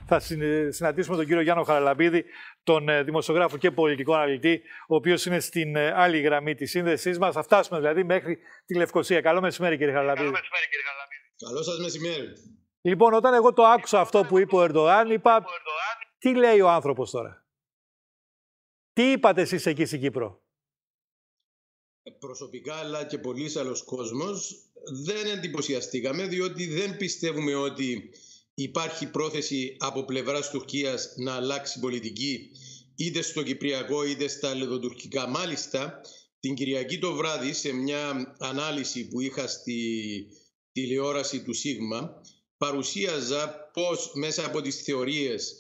θα συναντήσουμε τον κύριο Γιάννο Χαραλαμπίδη, τον δημοσιογράφο και πολιτικό αναλυτή, ο οποίος είναι στην άλλη γραμμή της σύνδεσής μας. Θα φτάσουμε δηλαδή μέχρι τη Λευκοσία. Καλό μεσημέρι, κύριε Χαραλαμπίδη. Καλό σας μεσημέρι. Λοιπόν, όταν εγώ το άκουσα αυτό που είπε ο Ερντογάν, είπα, τι λέει ο άνθρωπος τώρα? Τι είπατε εσείς εκεί στην Κύπρο? Προσωπικά, αλλά και πολλοί άλλος κόσμος, δεν εντυπωσιαστήκαμε, διότι δεν πιστεύουμε ότι υπάρχει πρόθεση από πλευράς Τουρκίας να αλλάξει πολιτική είτε στο Κυπριακό είτε στα ελληνοτουρκικά. Μάλιστα, την Κυριακή το βράδυ, σε μια ανάλυση που είχα στη τηλεόραση του ΣΥΓΜΑ, παρουσίαζα πώς μέσα από τις θεωρίες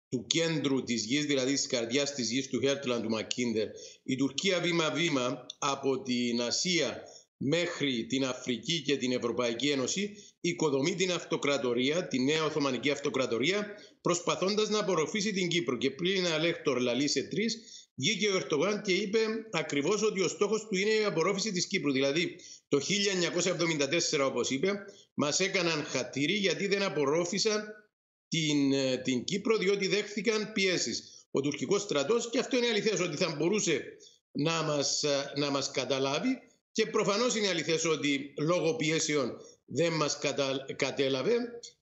του κέντρου της γης, δηλαδή της καρδιάς της γης, του Χέρτλαντ, του Μακκίντερ, η Τουρκία βήμα-βήμα από την Ασία μέχρι την Αφρική και την Ευρωπαϊκή Ένωση οικοδομεί την αυτοκρατορία, τη νέα Οθωμανική Αυτοκρατορία, προσπαθώντας να απορροφήσει την Κύπρο. Και πριν ένα λέκτορ λαλεί σε τρεις, βγήκε ο Ερντογάν και είπε ακριβώς ότι ο στόχος του είναι η απορρόφηση της Κύπρου. Δηλαδή το 1974, όπως είπε, μας έκαναν χατήρι γιατί δεν απορρόφησαν την Κύπρο, διότι δέχθηκαν πιέσεις. Ο τουρκικός στρατός, και αυτό είναι αληθές ότι θα μπορούσε να μας καταλάβει, και προφανώς είναι αληθές ότι λόγω πιέσεων δεν μας κατέλαβε,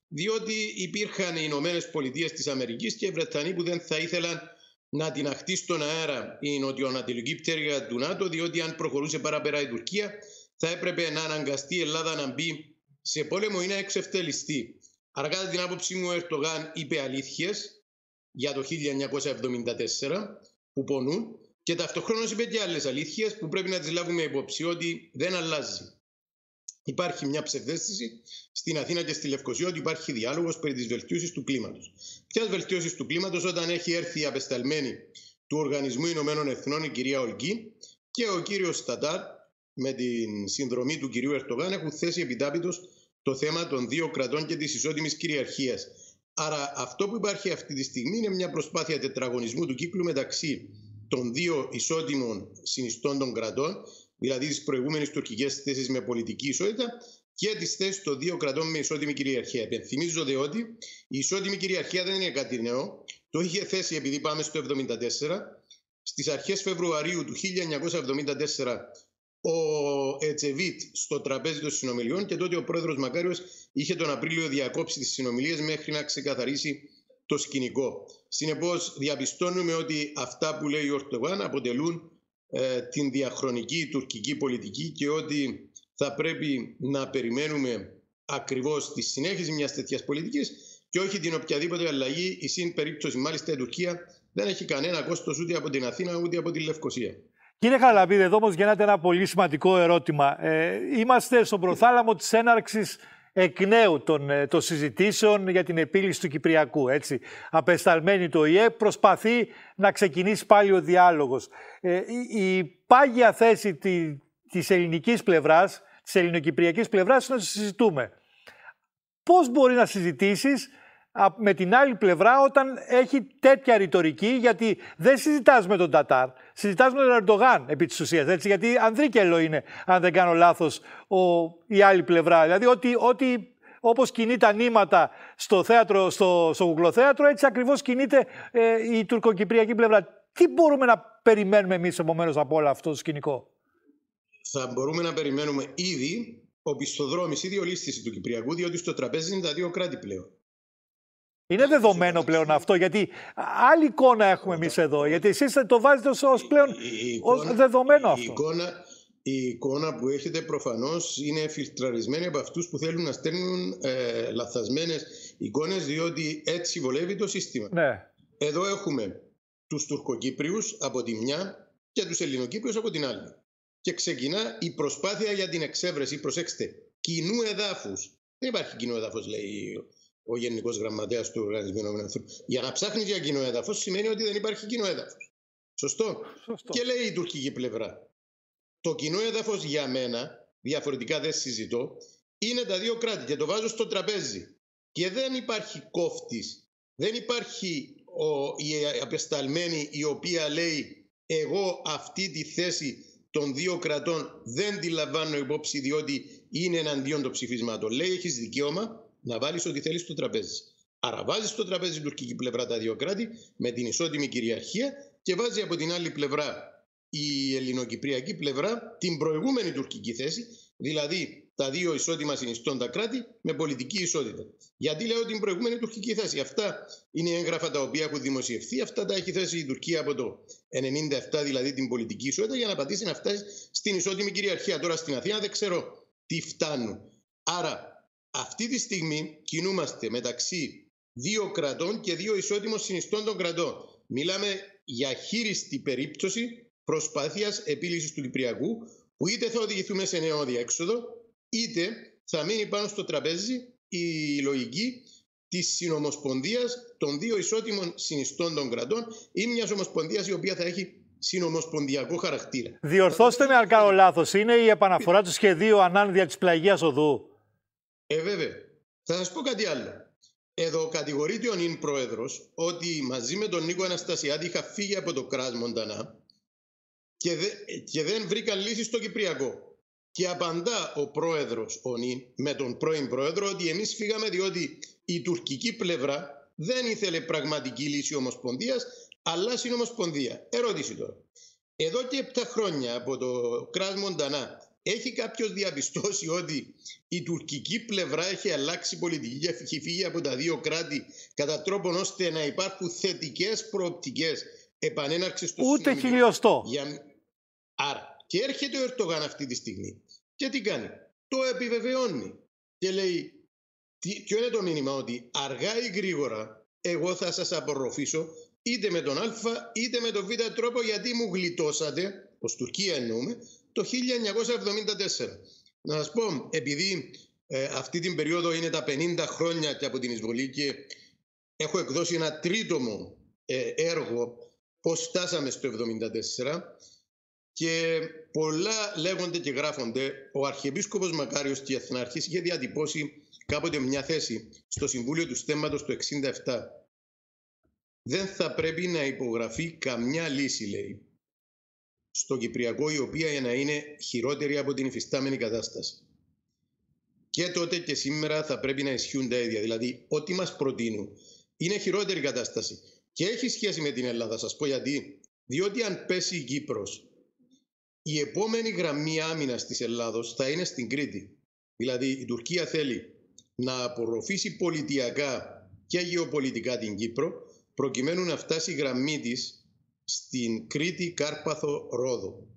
διότι υπήρχαν οι Ηνωμένες Πολιτείες της Αμερικής και οι Βρετανοί που δεν θα ήθελαν να την αχτεί στον αέρα η νοτιοανατολική πτέρυγα του ΝΑΤΟ, διότι αν προχωρούσε παραπέρα η Τουρκία θα έπρεπε να αναγκαστεί η Ελλάδα να μπει σε πόλεμο ή να εξευτελιστεί. Άρα, κατά την άποψή μου, ο Ερντογάν είπε αλήθειες για το 1974 που πονούν, και ταυτοχρόνως είπε και άλλες αλήθειες που πρέπει να τις λάβουμε υπόψη, ότι δεν αλλάζει. Υπάρχει μια ψευδαίσθηση στην Αθήνα και στη Λευκοσία ότι υπάρχει διάλογος περί της βελτίωσης του κλίματος. Ποιας βελτίωσης του κλίματος, όταν έχει έρθει η απεσταλμένη του Οργανισμού Ηνωμένων Εθνών, η κυρία Ολγκή, και ο κύριος Στατάρ, με την συνδρομή του κυρίου Ερντογάν, έχουν θέσει επιτάπητος το θέμα των δύο κρατών και της ισότιμης κυριαρχίας. Άρα αυτό που υπάρχει αυτή τη στιγμή είναι μια προσπάθεια τετραγωνισμού του κύκλου μεταξύ των δύο ισότιμων συνιστών των κρατών, δηλαδή τις προηγούμενες τουρκικές θέσεις με πολιτική ισότητα και τις θέσεις των δύο κρατών με ισότιμη κυριαρχία. Επενθυμίζω δε ότι η ισότιμη κυριαρχία δεν είναι κάτι νέο. Το είχε θέσει, επειδή πάμε στο 1974, στις αρχές Φεβρουαρίου του 1974, ο Ετσεβίτ στο τραπέζι των συνομιλιών, και τότε ο πρόεδρος Μακάριος είχε τον Απρίλιο διακόψει τις συνομιλίες μέχρι να ξεκαθαρίσει το σκηνικό. Συνεπώς, διαπιστώνουμε ότι αυτά που λέει ο Ερντογάν αποτελούν την διαχρονική τουρκική πολιτική και ότι θα πρέπει να περιμένουμε ακριβώς τη συνέχιση μιας τέτοιας πολιτικής και όχι την οποιαδήποτε αλλαγή. Η συν περίπτωση, μάλιστα, η Τουρκία δεν έχει κανένα κόστος ούτε από την Αθήνα ούτε από τη Λευκοσία. Κύριε Χαραλαμπίδη, εδώ όμως γεννάται ένα πολύ σημαντικό ερώτημα. Είμαστε στον προθάλαμο της έναρξης εκ νέου των συζητήσεων για την επίλυση του Κυπριακού. Έτσι. Απεσταλμένη το ΙΕ προσπαθεί να ξεκινήσει πάλι ο διάλογος. Η πάγια θέση της ελληνικής πλευράς, της ελληνοκυπριακής πλευράς, είναι να συζητούμε. Πώς μπορεί να συζητήσεις με την άλλη πλευρά όταν έχει τέτοια ρητορική, γιατί δεν συζητάς με τον Τατάρ, συζητάς με τον Ερντογάν επί της ουσίας, έτσι, γιατί ανδρίκελο είναι, αν δεν κάνω λάθος, η άλλη πλευρά. Δηλαδή ότι όπως κινεί τα νήματα στο θέατρο, στο γουγκλοθέατρο, έτσι ακριβώς κινείται η τουρκοκυπριακή πλευρά. Τι μπορούμε να περιμένουμε εμείς επομένως από όλο αυτό το σκηνικό? Θα μπορούμε να περιμένουμε ήδη οπισθοδρόμηση, ήδη ολίσθηση του Κυπριακού, διότι στο τραπέζι είναι τα δύο κράτη πλέον. Είναι δεδομένο πλέον αυτό, γιατί άλλη εικόνα έχουμε εμείς εδώ, γιατί εσείς το βάζετε ως πλέον ως δεδομένο αυτό. Η εικόνα που έχετε προφανώς είναι φιλτραρισμένη από αυτούς που θέλουν να στέλνουν λαθασμένες εικόνες, διότι έτσι βολεύει το σύστημα. Ναι. Εδώ έχουμε τους Τουρκοκύπριους από τη μια και τους Ελληνοκύπριους από την άλλη. Και ξεκινά η προσπάθεια για την εξέβρεση, προσέξτε, κοινού εδάφους. Δεν υπάρχει κοινό έδαφος, λέει ο Γενικός Γραμματέας του Οργανισμού Ηνωμένων Εθνών. Για να ψάχνεις για κοινό έδαφος σημαίνει ότι δεν υπάρχει κοινό έδαφος. Σωστό. Και λέει η τουρκική πλευρά, το κοινό έδαφος για μένα, διαφορετικά δεν συζητώ, είναι τα δύο κράτη και το βάζω στο τραπέζι. Και δεν υπάρχει κόφτης, δεν υπάρχει η απεσταλμένη η οποία λέει εγώ αυτή τη θέση των δύο κρατών δεν τη λαμβάνω υπόψη διότι είναι εναντίον των ψηφισμάτων. Λέει έχεις δικαίωμα να βάλεις ό,τι θέλεις στο τραπέζι. Άρα βάζει στο τραπέζι η τουρκική πλευρά τα δύο κράτη με την ισότιμη κυριαρχία και βάζει από την άλλη πλευρά η ελληνοκυπριακή πλευρά την προηγούμενη τουρκική θέση, δηλαδή τα δύο ισότιμα συνιστώντα κράτη με πολιτική ισότητα. Γιατί λέω την προηγούμενη τουρκική θέση? Αυτά είναι έγγραφα τα οποία έχουν δημοσιευθεί, αυτά τα έχει θέσει η Τουρκία από το 1997, δηλαδή την πολιτική ισότητα, για να πατήσει να φτάσει στην ισότιμη κυριαρχία. Τώρα στην Αθήνα δεν ξέρω τι φτάνουν. Άρα αυτή τη στιγμή κινούμαστε μεταξύ δύο κρατών και δύο ισότιμων συνιστώντων κρατών. Μιλάμε για χείριστη περίπτωση προσπάθειας επίλυσης του Κυπριακού, που είτε θα οδηγηθούμε σε νέο διέξοδο, είτε θα μείνει πάνω στο τραπέζι η λογική της συνομοσπονδίας των δύο ισότιμων συνιστώντων κρατών ή μιας ομοσπονδίας η οποία θα έχει συνομοσπονδιακό χαρακτήρα. Διορθώστε με αν κάνω λάθος, είναι η επαναφορά του σχεδίου Ανάνδια της Πλαγίας Οδού? Βέβαια. Θα σας πω κάτι άλλο. Εδώ κατηγορείται ο νυν πρόεδρος ότι μαζί με τον Νίκο Αναστασιάδη είχα φύγει από το ΚΡΑΣ Μοντανά και δεν βρήκαν λύση στο Κυπριακό. Και απαντά ο πρόεδρος, ο νυν, με τον πρώην πρόεδρο, ότι εμείς φύγαμε διότι η τουρκική πλευρά δεν ήθελε πραγματική λύση ομοσπονδίας, αλλά συνομοσπονδία. Ερώτηση τώρα. Εδώ και 7 χρόνια από το ΚΡΑΣ Μοντανά, έχει κάποιος διαπιστώσει ότι η τουρκική πλευρά έχει αλλάξει πολιτική και έχει φύγει από τα δύο κράτη κατά τρόπον ώστε να υπάρχουν θετικές προοπτικές επανέναρξης του ούτε χιλιοστό? Άρα, και έρχεται ο Ερντογάν αυτή τη στιγμή και τι κάνει? Το επιβεβαιώνει και λέει, ποιο είναι το μήνυμα? Ότι αργά ή γρήγορα εγώ θα σας απορροφήσω είτε με τον Α είτε με τον Β τρόπο, γιατί μου γλιτώσατε, ως Τουρκία εννοούμε, το 1974. Να σας πω, επειδή αυτή την περίοδο είναι τα 50 χρόνια και από την εισβολή και έχω εκδώσει ένα τρίτομο έργο πώς φτάσαμε στο 1974 και πολλά λέγονται και γράφονται. Ο Αρχιεπίσκοπος Μακάριος και Εθνάρχης είχε διατυπώσει κάποτε μια θέση στο Συμβούλιο του Στέμματος το 1967. Δεν θα πρέπει να υπογραφεί καμιά λύση, λέει, στο Κυπριακό, η οποία να είναι χειρότερη από την υφιστάμενη κατάσταση. Και τότε και σήμερα θα πρέπει να ισχύουν τα ίδια. Δηλαδή, ό,τι μας προτείνουν είναι χειρότερη κατάσταση. Και έχει σχέση με την Ελλάδα, σας πω γιατί. Διότι αν πέσει η Κύπρος, η επόμενη γραμμή άμυνας της Ελλάδος θα είναι στην Κρήτη. Δηλαδή, η Τουρκία θέλει να απορροφήσει πολιτιακά και γεωπολιτικά την Κύπρο, προκειμένου να φτάσει η γραμμή της στην Κρήτη, Κάρπαθο, Ρόδο.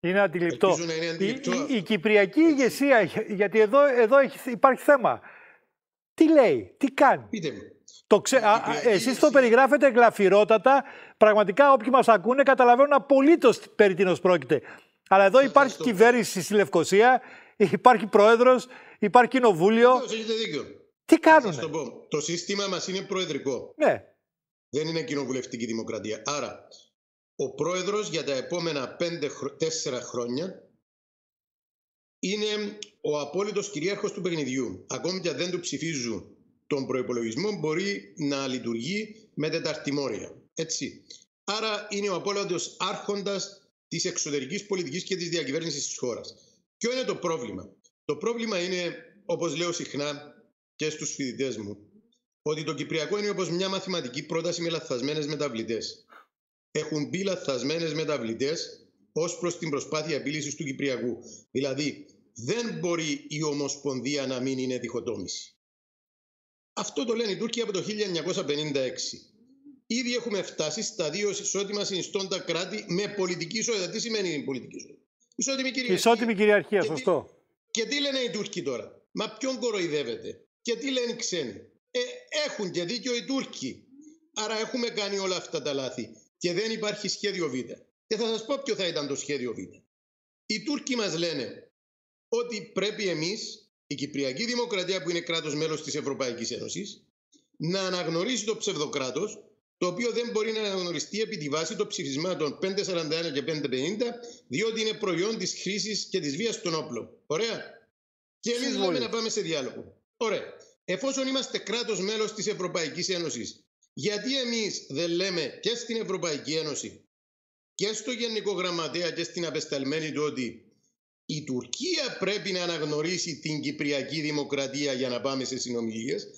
Είναι αντιληπτό. Η κυπριακή ηγεσία, γιατί εδώ υπάρχει θέμα. Τι λέει, τι κάνει? Πείτε μου. Εσείς το περιγράφετε γλαφυρότατα. Πραγματικά όποιοι μας ακούνε καταλαβαίνουν απολύτως περί τίνος πρόκειται. Αλλά εδώ υπάρχει κυβέρνηση στη Λευκοσία, υπάρχει πρόεδρος, υπάρχει κοινοβούλιο. Έχετε δίκιο. Τι κάνουνε? Το σύστημα μας είναι προεδρικό. Ναι. Δεν είναι κοινοβουλευτική δημοκρατία. Άρα, ο πρόεδρος για τα επόμενα 4 χρόνια είναι ο απόλυτος κυρίαρχος του παιχνιδιού. Ακόμη και αν δεν του ψηφίζουν τον προϋπολογισμό, μπορεί να λειτουργεί με τεταρτημόρια. Έτσι. Άρα είναι ο απόλυτος άρχοντας της εξωτερικής πολιτικής και της διακυβέρνησης της χώρας. Ποιο είναι το πρόβλημα? Το πρόβλημα είναι, όπως λέω συχνά και στους φοιτητές μου, ότι το Κυπριακό είναι όπως μια μαθηματική πρόταση με λαθασμένες μεταβλητές. Έχουν μπει λαθασμένες μεταβλητές ως προς την προσπάθεια επίλυσης του Κυπριακού. Δηλαδή, δεν μπορεί η Ομοσπονδία να μην είναι διχοτόμηση. Αυτό το λένε οι Τούρκοι από το 1956. Ήδη έχουμε φτάσει στα δύο ισότιμα συνιστώντα κράτη με πολιτική ισότητα. Τι σημαίνει πολιτική ισότητα? Ισότιμη κυριαρχία. Ισότιμη κυριαρχία, σωστό. Και τι λένε οι Τούρκοι τώρα? Μα ποιον κοροϊδεύετε? Και τι λένε οι ξένοι? Έχουν και δίκιο οι Τούρκοι. Άρα έχουμε κάνει όλα αυτά τα λάθη και δεν υπάρχει σχέδιο Β. Και θα σας πω ποιο θα ήταν το σχέδιο Β. Οι Τούρκοι μας λένε ότι πρέπει εμείς, η Κυπριακή Δημοκρατία που είναι κράτος μέλος της Ευρωπαϊκής Ένωσης, να αναγνωρίσει το ψευδοκράτος, το οποίο δεν μπορεί να αναγνωριστεί επί τη βάση των ψηφισμάτων 541 και 550, διότι είναι προϊόν της χρήσης και της βίας των όπλων. Ωραία. Και εμείς λέμε να πάμε σε διάλογο. Ωραία. Εφόσον είμαστε κράτος μέλος της Ευρωπαϊκής Ένωσης, γιατί εμείς δεν λέμε και στην Ευρωπαϊκή Ένωση και στο Γενικό Γραμματέα και στην απεσταλμένη του ότι η Τουρκία πρέπει να αναγνωρίσει την Κυπριακή Δημοκρατία για να πάμε σε συνομιλίες?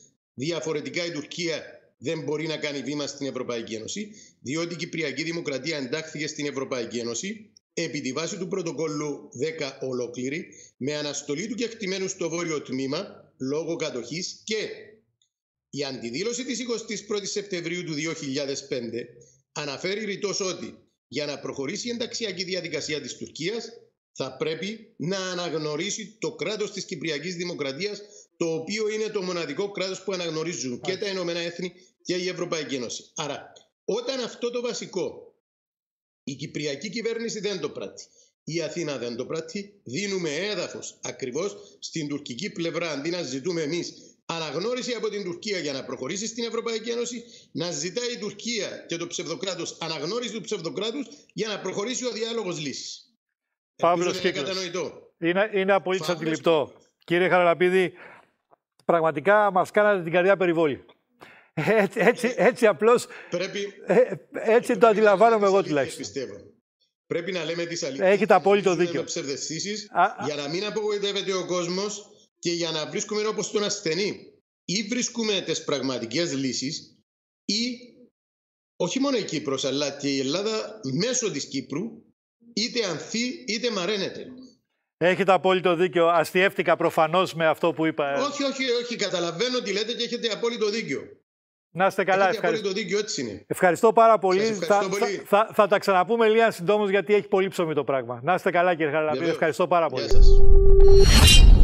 Διαφορετικά η Τουρκία δεν μπορεί να κάνει βήμα στην Ευρωπαϊκή Ένωση, διότι η Κυπριακή Δημοκρατία εντάχθηκε στην Ευρωπαϊκή Ένωση επί τη βάση του πρωτοκόλλου 10 ολόκληρη, με αναστολή του κεκτημένου στο βόρειο τμήμα λόγω κατοχής, και η αντιδήλωση της 21ης Σεπτεμβρίου του 2005 αναφέρει ρητός ότι για να προχωρήσει η ενταξιακή διαδικασία της Τουρκίας θα πρέπει να αναγνωρίσει το κράτος της Κυπριακής Δημοκρατίας, το οποίο είναι το μοναδικό κράτος που αναγνωρίζουν και τα Ηνωμένα Έθνη και η Ευρωπαϊκή Ένωση. Άρα, όταν αυτό το βασικό η Κυπριακή κυβέρνηση δεν το πράττει, η Αθήνα δεν το πράττει, δίνουμε έδαφος ακριβώς στην τουρκική πλευρά, αντί να ζητούμε εμείς αναγνώριση από την Τουρκία για να προχωρήσει στην Ευρωπαϊκή Ένωση, να ζητάει η Τουρκία και το ψευδοκράτος αναγνώριση του ψευδοκράτους για να προχωρήσει ο διάλογος λύσης. Παύλος Κύκλος. Είναι απολύτως αντιληπτό. Κύριε Χαραλαπίδη, πραγματικά μας κάνατε την καρδιά περιβόλη. Έτσι απλώς, έτσι το αντιλαμβάνομαι εγώ τουλάχιστον. Πιστεύω. Πρέπει να λέμε τις αλήθειες. Έχετε απόλυτο δίκιο. Για να μην απογοητεύεται ο κόσμος και για να βρίσκουμε όπως τον ασθενή. Ή βρίσκουμε τις πραγματικές λύσεις, ή όχι μόνο η Κύπρος αλλά και η Ελλάδα μέσω της Κύπρου είτε ανθεί είτε μαραίνεται. Έχετε απόλυτο δίκιο. Αστιεύτηκα προφανώς με αυτό που είπα. Όχι. Καταλαβαίνω τι λέτε και έχετε απόλυτο δίκιο. Να είστε καλά. Έχετε απόλυτο δίκιο, έτσι είναι. Ευχαριστώ πάρα πολύ. Πολύ. Θα τα ξαναπούμε λίγα συντόμως, γιατί έχει πολύ ψωμί το πράγμα. Να είστε καλά, κύριε Χαραλαπίδη. Ευχαριστώ πάρα πολύ. Γεια σας.